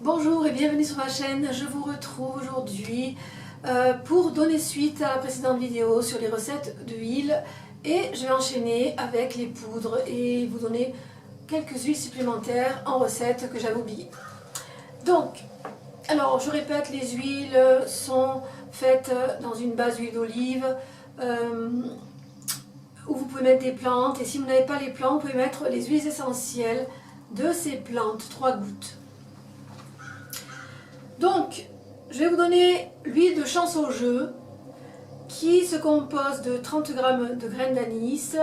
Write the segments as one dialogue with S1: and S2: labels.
S1: Bonjour et bienvenue sur ma chaîne. Je vous retrouve aujourd'hui pour donner suite à la précédente vidéo sur les recettes d'huile et je vais enchaîner avec les poudres et vous donner quelques huiles supplémentaires en recettes que j'avais oubliées. Donc, alors je répète, les huiles sont faites dans une base d'huile d'olive où vous pouvez mettre des plantes et si vous n'avez pas les plantes, vous pouvez mettre les huiles essentielles de ces plantes, 3 gouttes. Donc, je vais vous donner l'huile de chansaujeu qui se compose de 30 g de graines d'anis,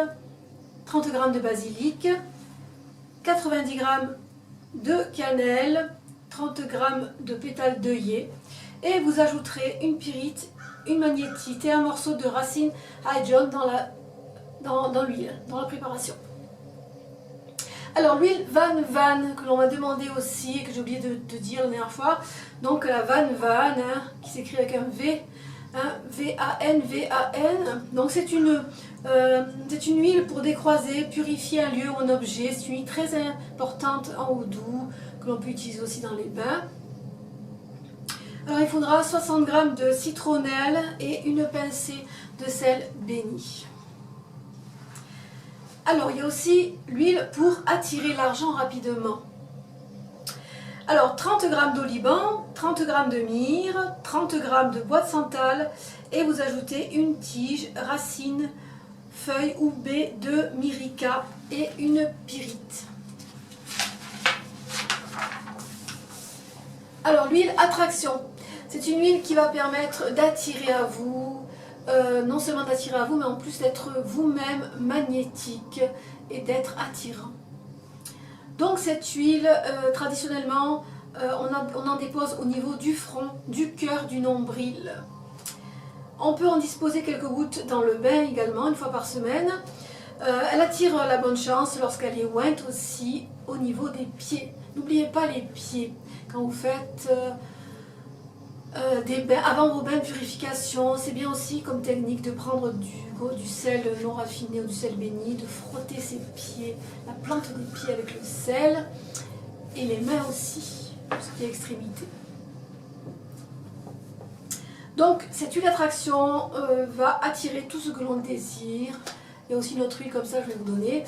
S1: 30 g de basilic, 90 g de cannelle, 30 g de pétales d'œillet et vous ajouterez une pyrite, une magnétite et un morceau de racine hydron dans l'huile, dans la préparation. Alors l'huile Van que l'on m'a demandé aussi et que j'ai oublié de dire la dernière fois, donc la Van qui s'écrit avec un V, V-A-N, donc c'est une huile pour décroiser, purifier un lieu ou un objet, c'est une huile très importante en oudou que l'on peut utiliser aussi dans les bains. Alors il faudra 60 g de citronnelle et une pincée de sel béni. Alors, il y a aussi l'huile pour attirer l'argent rapidement. Alors, 30 g d'oliban, 30 g de myrrhe, 30 g de bois de santal et vous ajoutez une tige, racine, feuille ou baie de mirica et une pyrite. Alors, l'huile attraction, c'est une huile qui va permettre d'attirer à vous non seulement d'attirer à vous, mais en plus d'être vous-même magnétique et d'être attirant. Donc cette huile, traditionnellement, on en dépose au niveau du front, du cœur, du nombril. On peut en disposer quelques gouttes dans le bain également, une fois par semaine. Elle attire la bonne chance lorsqu'elle est ointe aussi au niveau des pieds. N'oubliez pas les pieds quand vous faites des bains, avant vos bains de purification. C'est bien aussi comme technique de prendre du sel non raffiné ou du sel béni, de frotter ses pieds, la plante des pieds avec le sel et les mains aussi, tout ce qui est extrémité. Donc cette huile d'attraction va attirer tout ce que l'on désire. Il y a aussi une autre huile comme ça, je vais vous donner.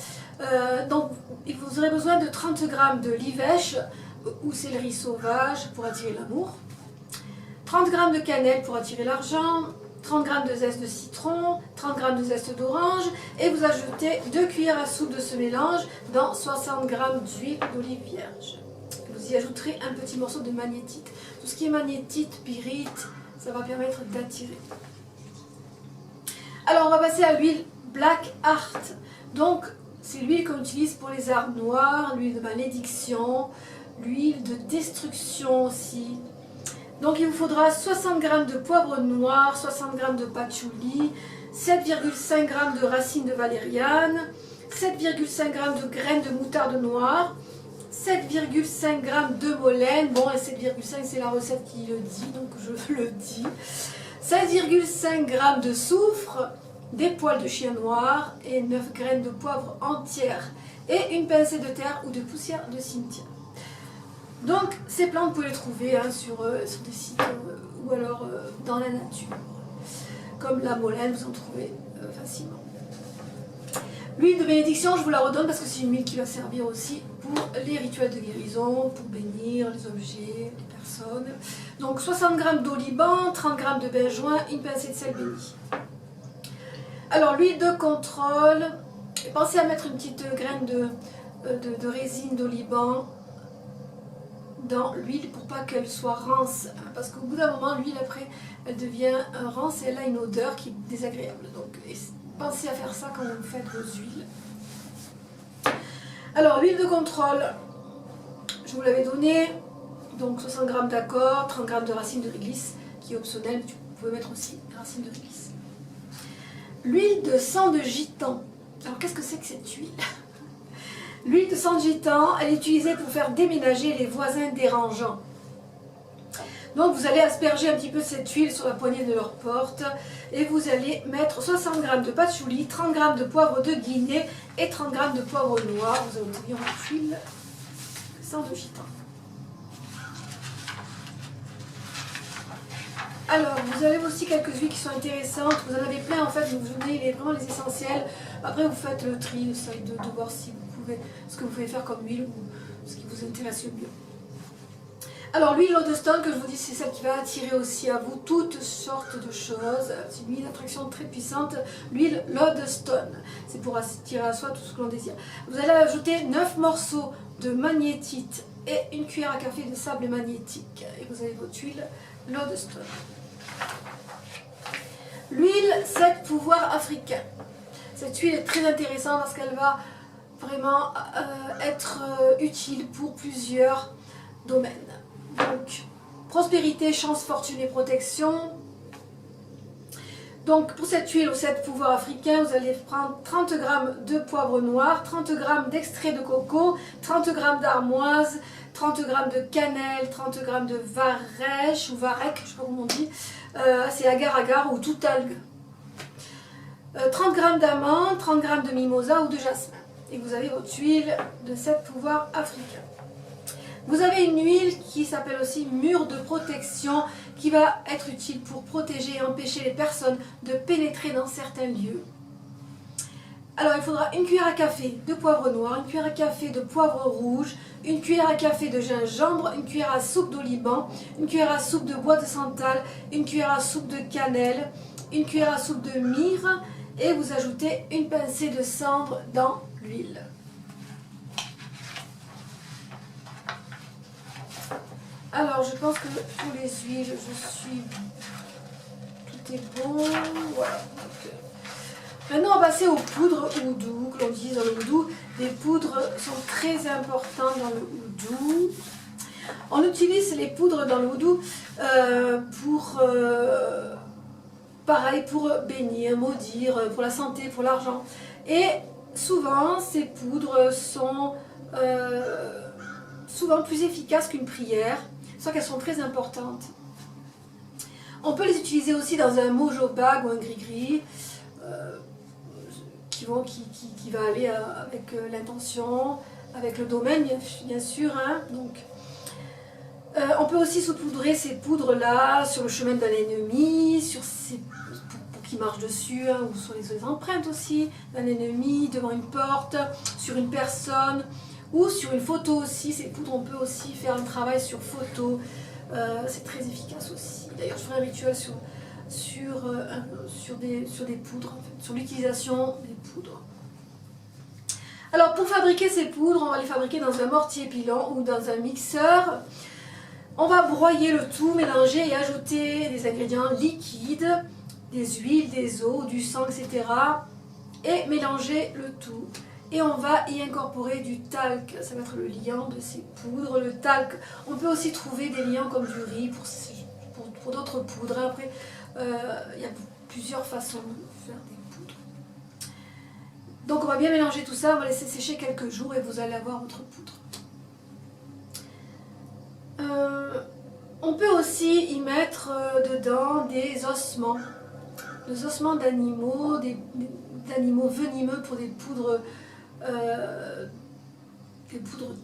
S1: Donc vous aurez besoin de 30 g de livèche ou céleri sauvage pour attirer l'amour. 30 g de cannelle pour attirer l'argent, 30 g de zeste de citron, 30 g de zeste d'orange et vous ajoutez 2 cuillères à soupe de ce mélange dans 60 g d'huile d'olive vierge. Vous y ajouterez un petit morceau de magnétite. Tout ce qui est magnétite, pyrite, ça va permettre d'attirer. Alors on va passer à l'huile Black Heart. Donc c'est l'huile qu'on utilise pour les arbres noirs, l'huile de malédiction, l'huile de destruction aussi. Donc il vous faudra 60 g de poivre noir, 60 g de patchouli, 7,5 g de racines de valériane, 7,5 g de graines de moutarde noire, 7,5 g de molène, bon et 7,5 c'est la recette qui le dit, donc je le dis, 16,5 g de soufre, des poils de chien noir et 9 graines de poivre entières et une pincée de terre ou de poussière de cimetière. Donc ces plantes, vous pouvez les trouver sur des sites ou alors dans la nature. Comme la molène, vous en trouvez facilement. L'huile de bénédiction, je vous la redonne parce que c'est une huile qui va servir aussi pour les rituels de guérison, pour bénir les objets, les personnes. Donc 60 g d'oliban, 30 g de benjoin, une pincée de sel béni. Alors l'huile de contrôle, pensez à mettre une petite graine de résine d'oliban dans l'huile pour pas qu'elle soit rance, parce qu'au bout d'un moment l'huile après elle devient rance et elle a une odeur qui est désagréable, donc pensez à faire ça quand vous faites vos huiles. Alors l'huile de contrôle, je vous l'avais donné, donc 60 g d'accord, 30 g de racines de réglisse qui est optionnelle, vous pouvez mettre aussi des racines de réglisse. L'huile de sang de gitan, alors qu'est-ce que c'est que cette huile? L'huile de sang de gitan, elle est utilisée pour faire déménager les voisins dérangeants. Donc vous allez asperger un petit peu cette huile sur la poignée de leur porte et vous allez mettre 60 g de patchouli, 30 g de poivre de Guinée et 30 g de poivre noir. Vous allez obtenir une huile de sang de gitan. Alors, vous avez aussi quelques huiles qui sont intéressantes. Vous en avez plein en fait, vous venez vraiment les essentiels. Après, vous faites le tri, de voir si vous pouvez, ce que vous pouvez faire comme huile ou ce qui vous intéresse le mieux. Alors, l'huile Lodestone, que je vous dis, c'est celle qui va attirer aussi à vous toutes sortes de choses. C'est une huile d'attraction très puissante, l'huile Lodestone. C'est pour attirer à soi tout ce que l'on désire. Vous allez ajouter 9 morceaux de magnétite et une cuillère à café de sable magnétique. Et vous avez votre huile Lodestone. L'huile 7 pouvoirs africains. Cette huile est très intéressante parce qu'elle va vraiment être utile pour plusieurs domaines. Donc, prospérité, chance, fortune et protection. Donc, pour cette huile aux 7 pouvoirs africains, vous allez prendre 30 g de poivre noir, 30 g d'extrait de coco, 30 g d'armoise, 30 g de cannelle, 30 g de varech ou varech, je ne sais pas comment on dit, c'est agar-agar ou toute algue. 30 g d'amande, 30 g de mimosa ou de jasmin. Et vous avez votre huile de 7 pouvoirs africains. Vous avez une huile qui s'appelle aussi mur de protection qui va être utile pour protéger et empêcher les personnes de pénétrer dans certains lieux. Alors il faudra une cuillère à café de poivre noir, une cuillère à café de poivre rouge, une cuillère à café de gingembre, une cuillère à soupe d'oliban, une cuillère à soupe de bois de santal, une cuillère à soupe de cannelle, une cuillère à soupe de myrrhe et vous ajoutez une pincée de cendre dans l'huile. Alors, je pense que pour les huiles, tout est bon. Voilà. Maintenant, on va passer aux poudres oudou, que l'on utilise dans le oudou. Les poudres sont très importantes dans le oudou. On utilise les poudres dans le oudou pareil, pour bénir, maudire, pour la santé, pour l'argent. Et souvent, ces poudres sont souvent plus efficaces qu'une prière. Soit qu'elles sont très importantes. On peut les utiliser aussi dans un mojo bag ou un gris-gris qui va aller avec l'intention, avec le domaine bien sûr. Hein, donc, on peut aussi saupoudrer ces poudres-là sur le chemin d'un ennemi, pour qu'il marche dessus, hein, ou sur les empreintes aussi d'un ennemi, devant une porte, sur une personne. Ou sur une photo aussi, ces poudres, on peut aussi faire un travail sur photo, c'est très efficace aussi. D'ailleurs, je ferai un rituel sur des poudres, en fait, sur l'utilisation des poudres. Alors, pour fabriquer ces poudres, on va les fabriquer dans un mortier pilant ou dans un mixeur. On va broyer le tout, mélanger et ajouter des ingrédients liquides, des huiles, des eaux, du sang, etc. Et mélanger le tout. Et on va y incorporer du talc, ça va être le liant de ces poudres. Le talc, on peut aussi trouver des liants comme du riz pour d'autres poudres. Après, il y a plusieurs façons de faire des poudres. Donc on va bien mélanger tout ça, on va laisser sécher quelques jours et vous allez avoir votre poudre. On peut aussi y mettre dedans des ossements d'animaux, d'animaux venimeux pour des poudres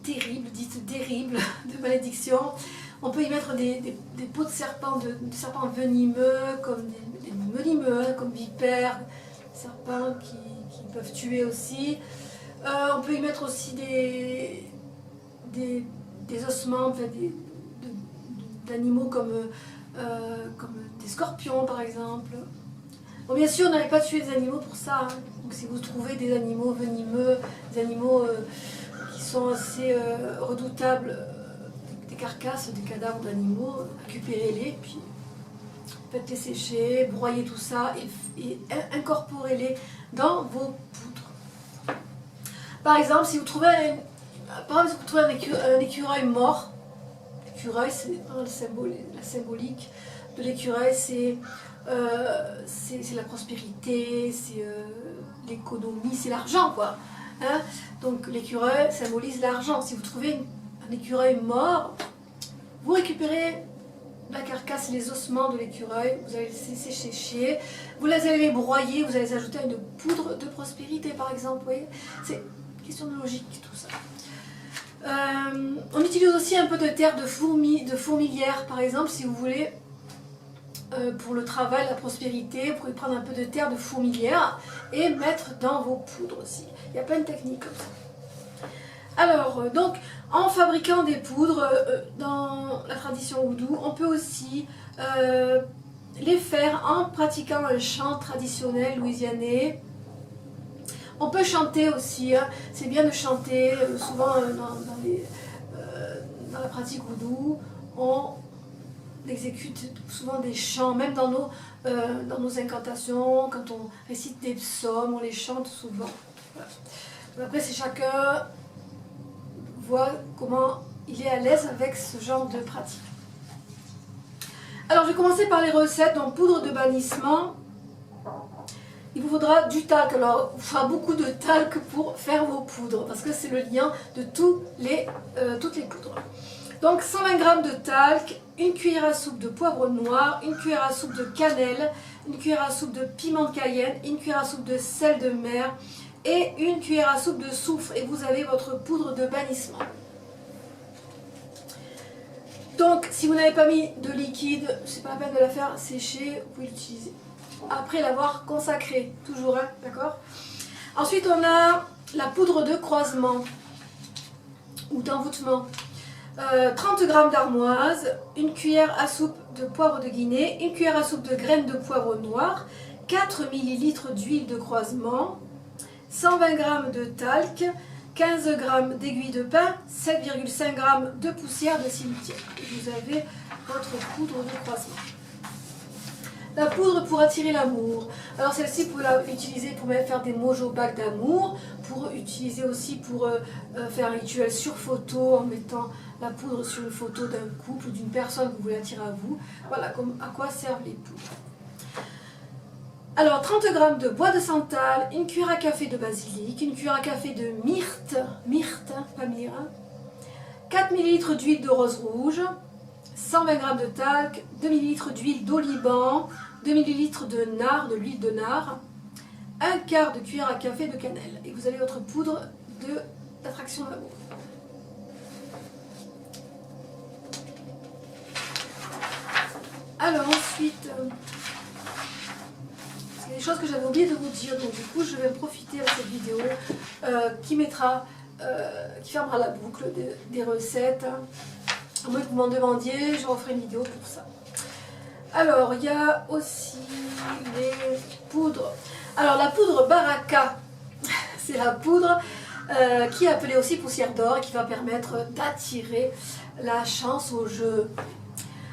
S1: terribles, dites terribles, de malédiction. On peut y mettre des peaux de serpents venimeux, comme des venimeux, comme vipères, serpents qui peuvent tuer aussi. On peut y mettre aussi des ossements, enfin, d'animaux comme des scorpions par exemple. Bon, bien sûr, n'allez pas tuer des animaux pour ça. Hein. Donc, si vous trouvez des animaux venimeux, des animaux qui sont assez redoutables, des carcasses, des cadavres d'animaux, récupérez-les, puis faites-les sécher, broyez tout ça et incorporez-les dans vos poudres. Par exemple, si vous trouvez un écureuil mort, l'écureuil, c'est la symbolique de l'écureuil, c'est la prospérité, c'est l'économie, c'est l'argent, quoi. Hein, donc l'écureuil symbolise l'argent. Si vous trouvez un écureuil mort, vous récupérez la carcasse, les ossements de l'écureuil, vous allez les laisser sécher, vous allez les broyer, vous allez les ajouter à une poudre de prospérité par exemple. Vous voyez, c'est une question de logique tout ça. On utilise aussi un peu de terre de fourmilière par exemple si vous voulez pour le travail, la prospérité. Vous pouvez prendre un peu de terre de fourmilière et mettre dans vos poudres aussi. Il y a plein de techniques comme ça. Alors, donc, en fabriquant des poudres, dans la tradition oudou, on peut aussi les faire en pratiquant un chant traditionnel louisianais. On peut chanter aussi, hein. C'est bien de chanter, souvent dans la pratique oudou, on exécute souvent des chants, même dans nos incantations, quand on récite des psaumes, on les chante souvent. Voilà. Après, c'est chacun voit comment il est à l'aise avec ce genre de pratique. Alors, je vais commencer par les recettes. Donc, poudre de bannissement. Il vous faudra du talc. Alors, il faudra beaucoup de talc pour faire vos poudres, parce que c'est le lien de toutes les poudres. Donc, 120 g de talc, une cuillère à soupe de poivre noir, une cuillère à soupe de cannelle, une cuillère à soupe de piment de Cayenne, une cuillère à soupe de sel de mer et une cuillère à soupe de soufre. Et vous avez votre poudre de bannissement. Donc, si vous n'avez pas mis de liquide, c'est pas la peine de la faire sécher, vous pouvez l'utiliser après l'avoir consacré, toujours, hein, d'accord? Ensuite, on a la poudre de croisement ou d'envoûtement. 30 g d'armoise, une cuillère à soupe de poivre de Guinée, une cuillère à soupe de graines de poivre noir, 4 ml d'huile de croisement, 120 g de talc, 15 g d'aiguille de pin, 7,5 g de poussière de cimetière. Et vous avez votre poudre de croisement. La poudre pour attirer l'amour. Alors celle-ci, vous pouvez l'utiliser pour même faire des mojo-bacs d'amour, pour utiliser aussi pour faire un rituel sur photo en mettant la poudre sur une photo d'un couple ou d'une personne que vous voulez attirer à vous. Voilà à quoi servent les poudres. Alors 30 g de bois de santal, une cuillère à café de basilic, une cuillère à café de myrte, pas myrrhe, 4 ml d'huile de rose rouge, 120 g de talc, 2 ml d'huile d'oliban, 2 ml de nard, de l'huile de nard, un quart de cuillère à café de cannelle. Et vous avez votre poudre d'attraction d'amour. Alors ensuite, c'est des choses que j'avais oublié de vous dire, donc du coup je vais profiter de cette vidéo qui fermera la boucle des recettes. À moins que vous m'en demandiez, je referai une vidéo pour ça. Alors, il y a aussi les poudres. Alors, la poudre Baraka, c'est la poudre qui est appelée aussi poussière d'or et qui va permettre d'attirer la chance au jeu.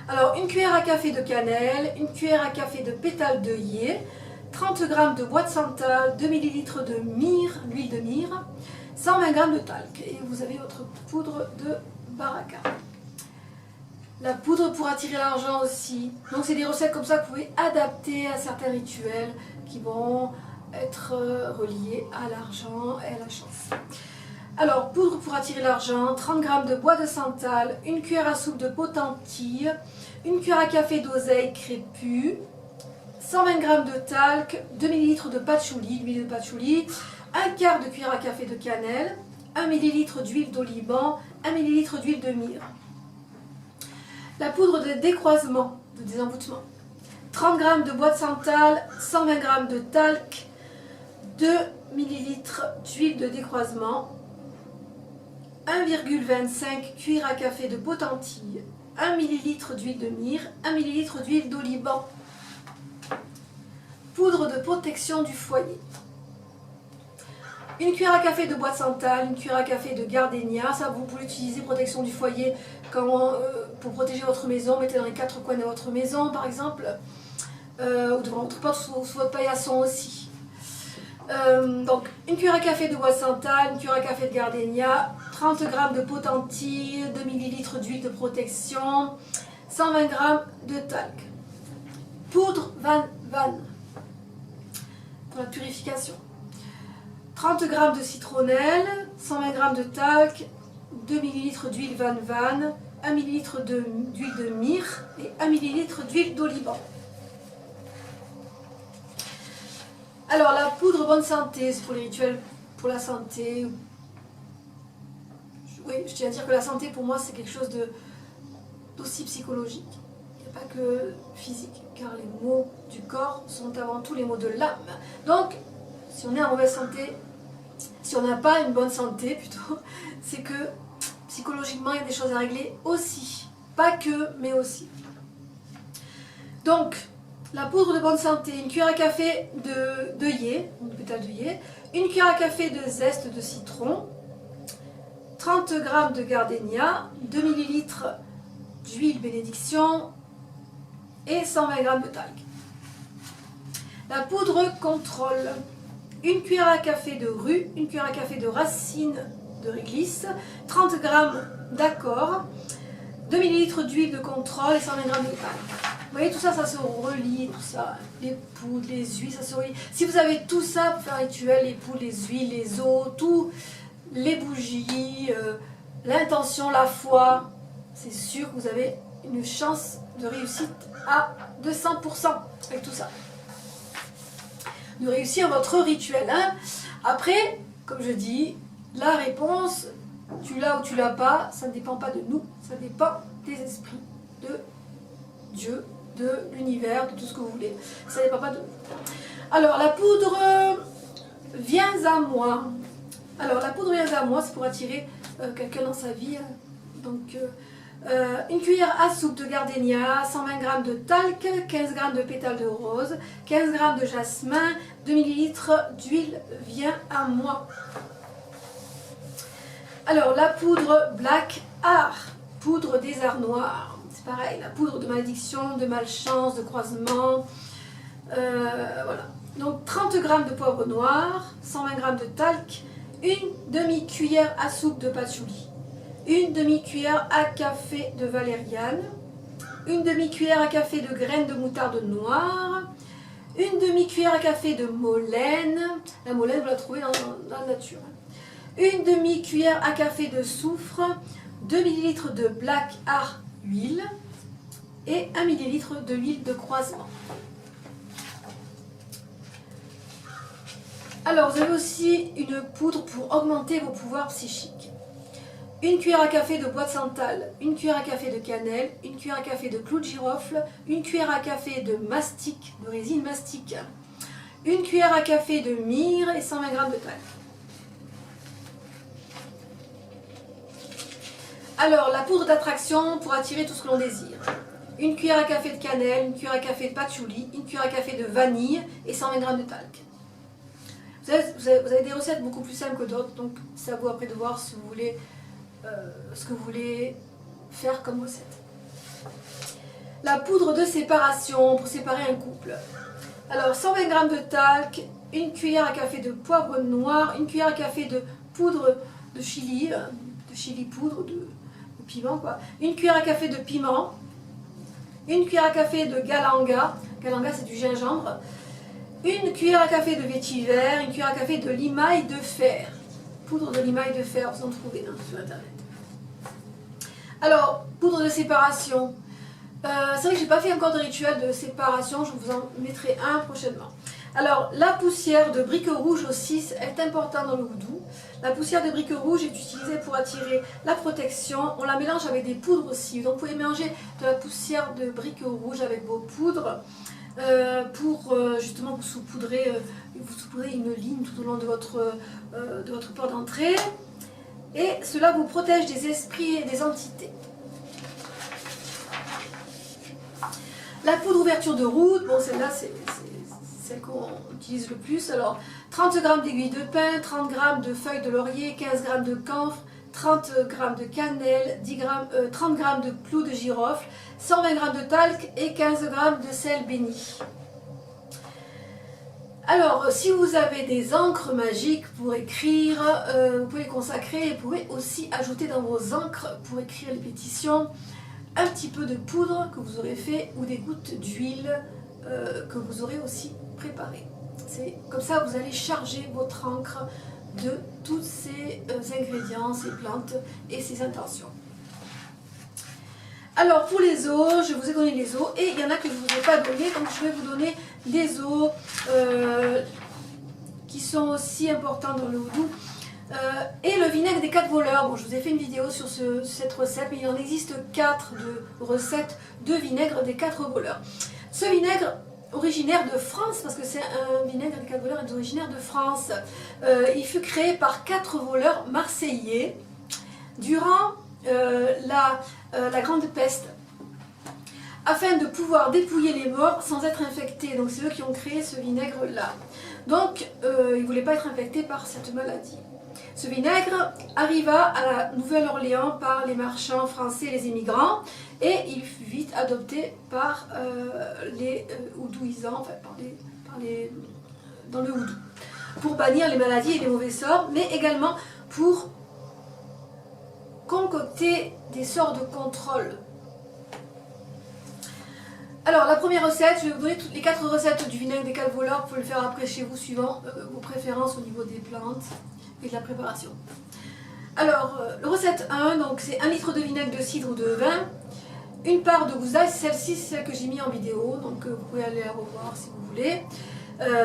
S1: Alors, une cuillère à café de cannelle, une cuillère à café de pétales d'œillet, 30 g de bois de santal, 2 ml de myrrhe, l'huile de myrrhe, 120 g de talc. Et vous avez votre poudre de Baraka. La poudre pour attirer l'argent aussi. Donc c'est des recettes comme ça que vous pouvez adapter à certains rituels qui vont être reliés à l'argent et à la chance. Alors, poudre pour attirer l'argent, 30 g de bois de santal, une cuillère à soupe de potentille, une cuillère à café d'oseille crépue, 120 g de talc, 2 ml de patchouli, l'huile de patchouli, un quart de cuillère à café de cannelle, 1 ml d'huile d'oliban, 1 ml d'huile de myrrhe. La poudre de décroisement, de désenvoûtement. 30 g de bois de santal, 120 g de talc, 2 ml d'huile de décroisement, 1,25 cuillère à café de potentille, 1 ml d'huile de myrrhe, 1 ml d'huile d'oliban. Poudre de protection du foyer. Une cuillère à café de bois de santal, une cuillère à café de gardénia, ça vous pouvez l'utiliser, protection du foyer, pour protéger votre maison, mettez dans les 4 coins de votre maison par exemple, ou devant votre porte, sous votre paillasson aussi. Donc une cuillère à café de bois de santal, une cuillère à café de gardénia, 30 g de potentille, 2 ml d'huile de protection, 120 g de talc. Poudre Van pour la purification. 30 g de citronnelle, 120 g de talc, 2 ml d'huile Van, 1 ml d'huile de myrrhe et 1 ml d'huile d'oliban. Alors la poudre bonne santé, c'est pour les rituels pour la santé. Oui, je tiens à dire que la santé pour moi c'est quelque chose d'aussi psychologique. Il n'y a pas que physique, car les maux du corps sont avant tout les maux de l'âme. Donc, si on est en mauvaise santé, si on n'a pas une bonne santé plutôt, c'est que psychologiquement il y a des choses à régler aussi. Pas que, mais aussi. Donc, la poudre de bonne santé, une cuillère à café d'œillet, de pétales d'œillet, une cuillère à café de zeste de citron, 30 g de gardénia, 2 ml d'huile bénédiction et 120 g de talc. La poudre contrôle, une cuillère à café de rue, une cuillère à café de racine de réglisse, 30 g d'accord, 2 ml d'huile de contrôle et 120 g de talc. Vous voyez, tout ça, ça se relie, tout ça, les poudres, les huiles, ça se relie. Si vous avez tout ça pour faire un rituel, les poudres, les huiles, les eaux, tout, les bougies, l'intention, la foi, c'est sûr que vous avez une chance de réussite à 200% avec tout ça. De réussir votre rituel. Hein. Après, comme je dis, la réponse, tu l'as ou tu l'as pas, ça ne dépend pas de nous, ça dépend des esprits, de Dieu, de l'univers, de tout ce que vous voulez. Ça ne dépend pas de nous. Alors, la poudre Viens à moi. Alors, la poudre Viens à moi, c'est pour attirer quelqu'un dans sa vie. Donc, une cuillère à soupe de gardénia, 120 g de talc, 15 g de pétales de rose, 15 g de jasmin, 2 ml d'huile Viens à moi. Alors, la poudre Black Art, poudre des arts noirs. C'est pareil, la poudre de malédiction, de malchance, de croisement. Voilà. Donc 30 g de poivre noir, 120 g de talc, une demi-cuillère à soupe de patchouli, une demi-cuillère à café de valériane, une demi-cuillère à café de graines de moutarde noire, une demi-cuillère à café de molène. La molène, vous la trouvez dans la nature. Une demi-cuillère à café de soufre, 2 ml de Black Art huile et 1 ml de l'huile de croisement. Alors, vous avez aussi une poudre pour augmenter vos pouvoirs psychiques. Une cuillère à café de bois de santal, une cuillère à café de cannelle, une cuillère à café de clou de girofle, une cuillère à café de mastic, de résine mastic, une cuillère à café de myrrhe et 120 g de talc. Alors, la poudre d'attraction pour attirer tout ce que l'on désire. Une cuillère à café de cannelle, une cuillère à café de patchouli, une cuillère à café de vanille et 120 g de talc. Vous avez des recettes beaucoup plus simples que d'autres, donc c'est à vous après de voir si vous voulez, ce que vous voulez faire comme recette. La poudre de séparation pour séparer un couple. Alors, 120 g de talc, une cuillère à café de poivre noir, une cuillère à café de poudre de chili poudre, de piment quoi, une cuillère à café de piment, une cuillère à café de galanga, galanga c'est du gingembre, une cuillère à café de vétiver, une cuillère à café de limaille de fer, poudre de limaille de fer, vous en trouvez sur internet. Alors, poudre de séparation, c'est vrai que j'ai pas fait encore de rituel de séparation, je vous en mettrai un prochainement. Alors, la poussière de brique rouge aussi est importante dans le houdou. La poussière de brique rouge est utilisée pour attirer la protection. On la mélange avec des poudres aussi. Donc, vous pouvez mélanger de la poussière de brique rouge avec vos poudres pour justement vous saupoudrer une ligne tout au long de votre porte d'entrée. Et cela vous protège des esprits et des entités. La poudre ouverture de route, bon celle-là c'est celle qu'on utilise le plus. Alors 30 g d'aiguille de pin, 30 g de feuilles de laurier, 15 g de camphre, 30 g de cannelle, 30 g de clous de girofle, 120 g de talc et 15 g de sel béni. Alors, si vous avez des encres magiques pour écrire, vous pouvez les consacrer et vous pouvez aussi ajouter dans vos encres pour écrire les pétitions un petit peu de poudre que vous aurez fait ou des gouttes d'huile que vous aurez aussi préparées. C'est comme ça vous allez charger votre encre de tous ces ingrédients, ces plantes et ces intentions. Alors pour les os, je vous ai donné les os et il y en a que je ne vous ai pas donné, donc je vais vous donner des os qui sont aussi importants dans le houdou. Et le vinaigre des 4 voleurs. Bon, je vous ai fait une vidéo sur cette recette, mais il en existe 4 de recettes de vinaigre des 4 voleurs. Ce vinaigre, originaire de France, parce que c'est un vinaigre des 4 voleurs est originaire de France, il fut créé par 4 voleurs marseillais durant la Grande Peste, afin de pouvoir dépouiller les morts sans être infectés. Donc c'est eux qui ont créé ce vinaigre-là. Donc ils ne voulaient pas être infectés par cette maladie. Ce vinaigre arriva à la Nouvelle-Orléans par les marchands français et les immigrants, et il fut vite adopté par les oudouisants, enfin dans le oudou, pour bannir les maladies et les mauvais sorts, mais également pour concocter des sorts de contrôle. Alors la première recette, je vais vous donner toutes les 4 recettes du vinaigre des 4 voleurs, vous pouvez le faire après chez vous suivant vos préférences au niveau des plantes et de la préparation. Alors, recette 1, donc c'est 1 litre de vinaigre de cidre ou de vin, une part de gousse d'ail, celle-ci c'est celle que j'ai mis en vidéo, donc vous pouvez aller la revoir si vous voulez.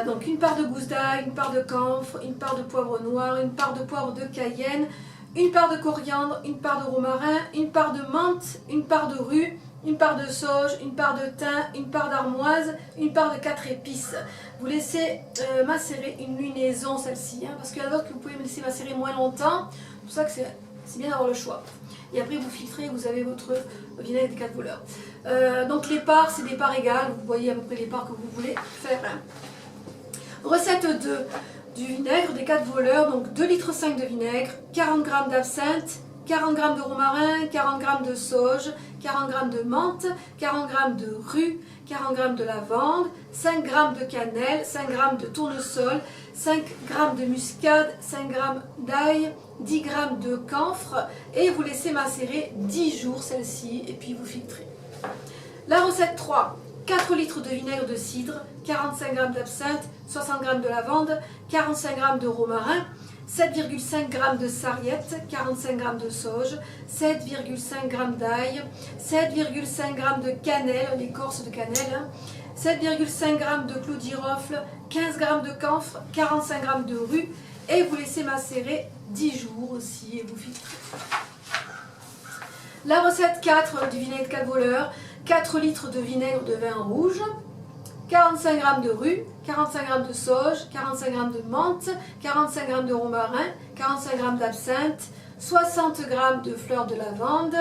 S1: Donc une part de gousse d'ail, une part de camphre, une part de poivre noir, une part de poivre de Cayenne, une part de coriandre, une part de romarin, une part de menthe, une part de rue, une part de sauge, une part de thym, une part d'armoise, une part de 4 épices. Vous laissez macérer une lunaison, celle-ci, hein, parce qu'il y en a d'autres que vous pouvez laisser macérer moins longtemps. C'est pour ça que c'est bien d'avoir le choix. Et après vous filtrez, vous avez votre vinaigre des 4 voleurs. Donc les parts, c'est des parts égales, vous voyez à peu près les parts que vous voulez faire. Hein. Recette 2 du vinaigre des 4 voleurs, donc 2,5 litres de vinaigre, 40 g d'absinthe, 40 g de romarin, 40 g de sauge, 40 g de menthe, 40 g de rue, 40 g de lavande, 5 g de cannelle, 5 g de tournesol, 5 g de muscade, 5 g d'ail, 10 g de camphre, et vous laissez macérer 10 jours celle-ci et puis vous filtrez. La recette 3, 4 litres de vinaigre de cidre, 45 g d'absinthe, 60 g de lavande, 45 g de romarin, 7,5 g de sarriette, 45 g de sauge, 7,5 g d'ail, 7,5 g de cannelle, l'écorce de cannelle, 7,5 g de clou de girofle, 15 g de camphre, 45 g de rue, et vous laissez macérer 10 jours aussi et vous filtrez. La recette 4 du vinaigre 4 voleurs, 4 litres de vinaigre de vin rouge, 45 g de rue, 45 g de sauge, 45 g de menthe, 45 g de romarin, 45 g d'absinthe, 60 g de fleurs de lavande,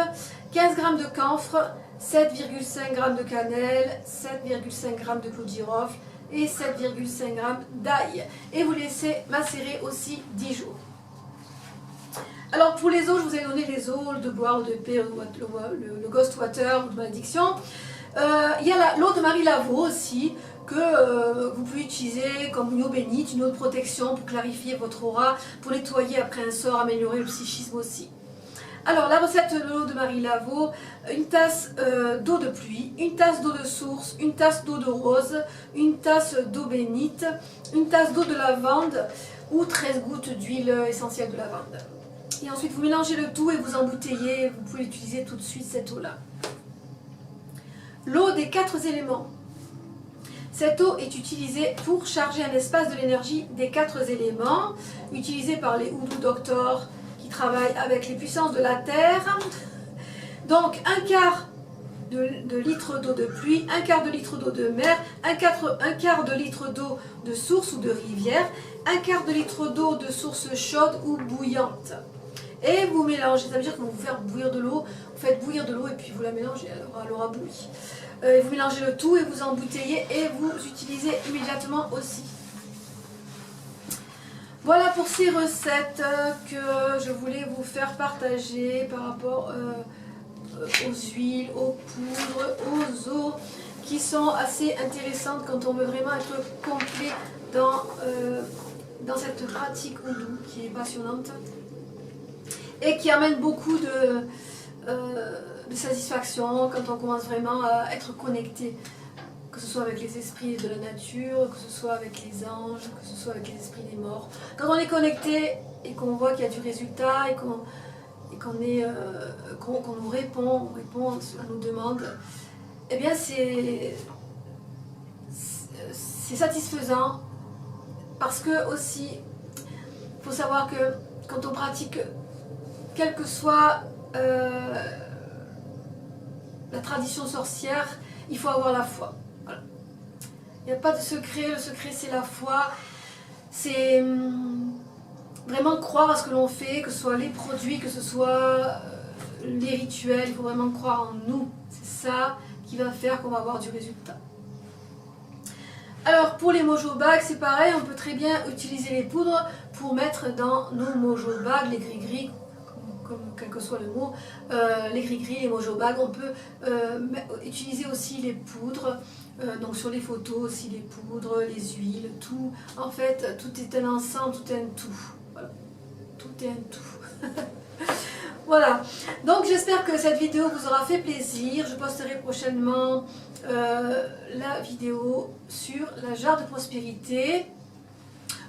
S1: 15 g de camphre, 7,5 g de cannelle, 7,5 g de clou de girofle et 7,5 g d'ail. Et vous laissez macérer aussi 10 jours. Alors pour les eaux, je vous ai donné les eaux de bois ou de paix, le ghost water ou de malédiction. Il y a l'eau de Marie Laveau aussi, que vous pouvez utiliser comme une eau bénite, une eau de protection pour clarifier votre aura, pour nettoyer après un sort, améliorer le psychisme aussi. Alors la recette de l'eau de Marie Laveau, une tasse d'eau de pluie, une tasse d'eau de source, une tasse d'eau de rose, une tasse d'eau bénite, une tasse d'eau de lavande ou 13 gouttes d'huile essentielle de lavande. Et ensuite vous mélangez le tout et vous embouteillez, vous pouvez utiliser tout de suite cette eau-là. L'eau des 4 éléments. Cette eau est utilisée pour charger un espace de l'énergie des 4 éléments, utilisée par les Hoodoo Doctors qui travaillent avec les puissances de la Terre. Donc un quart de litre d'eau de pluie, un quart de litre d'eau de mer, un quart de litre d'eau de source ou de rivière, un quart de litre d'eau de source chaude ou bouillante. Et vous mélangez, ça veut dire que vous faites bouillir de l'eau, vous faites bouillir de l'eau et puis vous la mélangez, elle aura bouilli. Vous mélangez le tout et vous embouteillez et vous utilisez immédiatement aussi. Voilà pour ces recettes que je voulais vous faire partager par rapport aux huiles, aux poudres, aux eaux, qui sont assez intéressantes quand on veut vraiment être complet dans cette pratique Hoodoo qui est passionnante et qui amène beaucoup de satisfaction quand on commence vraiment à être connecté, que ce soit avec les esprits de la nature, que ce soit avec les anges, que ce soit avec les esprits des morts. Quand on est connecté et qu'on voit qu'il y a du résultat et qu'on nous répond, à nos demandes, eh bien c'est satisfaisant, parce que aussi, il faut savoir que quand on pratique, quelle que soit la tradition sorcière, il faut avoir la foi. Voilà. Il n'y a pas de secret, le secret c'est la foi. C'est vraiment croire à ce que l'on fait, que ce soit les produits, que ce soit les rituels, il faut vraiment croire en nous. C'est ça qui va faire qu'on va avoir du résultat. Alors pour les mojo bags, c'est pareil, on peut très bien utiliser les poudres pour mettre dans nos mojo bags, les gris-gris, comme quel que soit le mot, les gris-gris, les mojo bags, on peut utiliser aussi les poudres, donc sur les photos aussi les poudres, les huiles, tout. En fait, tout est un ensemble, tout est un tout. Voilà. Tout est un tout. Voilà, donc j'espère que cette vidéo vous aura fait plaisir. Je posterai prochainement la vidéo sur la jarre de prospérité.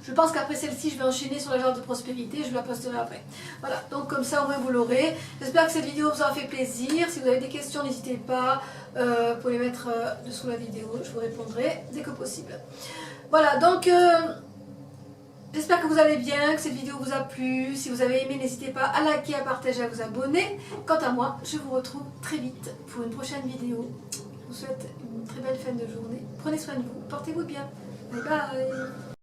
S1: Je pense qu'après celle-ci, je vais enchaîner sur la jarre de prospérité, je la posterai après. Voilà, donc comme ça au moins vous l'aurez. J'espère que cette vidéo vous aura fait plaisir. Si vous avez des questions, n'hésitez pas, vous pouvez les mettre dessous la vidéo, je vous répondrai dès que possible. Voilà, donc j'espère que vous allez bien, que cette vidéo vous a plu. Si vous avez aimé, n'hésitez pas à liker, à partager, à vous abonner. Quant à moi, je vous retrouve très vite pour une prochaine vidéo. Je vous souhaite une très belle fin de journée. Prenez soin de vous, portez-vous bien. Bye bye.